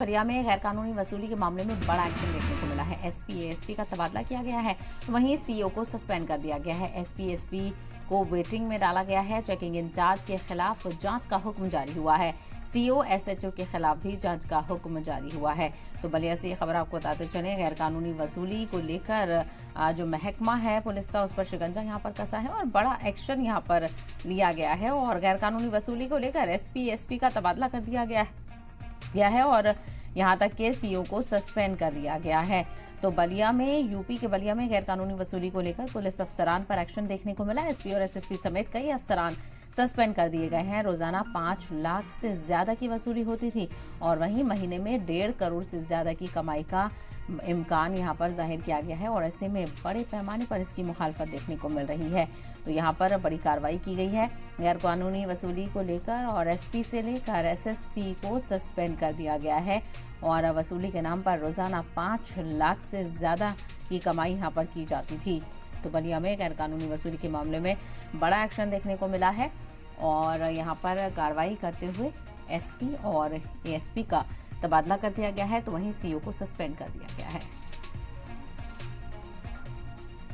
बलिया में गैरकानूनी वसूली के मामले में बड़ा एक्शन देखने को मिला है। एसपी एएसपी का तबादला किया गया है, वहीं सीईओ को सस्पेंड कर दिया गया है। एसपी एएसपी को वेटिंग में डाला गया है। चेकिंग इंचार्ज के खिलाफ जांच का हुक्म जारी हुआ है। सीईओ एसएचओ के खिलाफ भी जांच का हुक्म जारी हुआ है। तो बलिया से ये खबर आपको बताते चले, गैरकानूनी वसूली को लेकर जो महकमा है पुलिस का, उस पर शिकंजा यहाँ पर कसा है और बड़ा एक्शन यहाँ पर लिया गया है। और गैरकानूनी वसूली को लेकर एसपी एएसपी का तबादला कर दिया गया है और यहां तक के सीईओ को सस्पेंड कर दिया गया है। तो बलिया में, यूपी के बलिया में गैरकानूनी वसूली को लेकर पुलिस अफसरान पर एक्शन देखने को मिला। एसपी और एसएसपी समेत कई अफसरान सस्पेंड कर दिए गए हैं। रोजाना 5 लाख से ज्यादा की वसूली होती थी और वहीं महीने में 1.5 करोड़ से ज्यादा की कमाई का इम्कान यहाँ पर जाहिर किया गया है और ऐसे में बड़े पैमाने पर इसकी मुखालफत देखने को मिल रही है। तो यहाँ पर बड़ी कार्रवाई की गई है गैरकानूनी वसूली को लेकर और एसपी से लेकर एसएसपी को सस्पेंड कर दिया गया है और वसूली के नाम पर रोजाना 5 लाख से ज्यादा की कमाई यहाँ पर की जाती थी। तो बलिया में गैरकानूनी वसूली के मामले में बड़ा एक्शन देखने को मिला है और यहाँ पर कार्रवाई करते हुए एसपी और एएसपी का तबादला कर दिया गया है, तो वहीं सीईओ को सस्पेंड कर दिया गया है।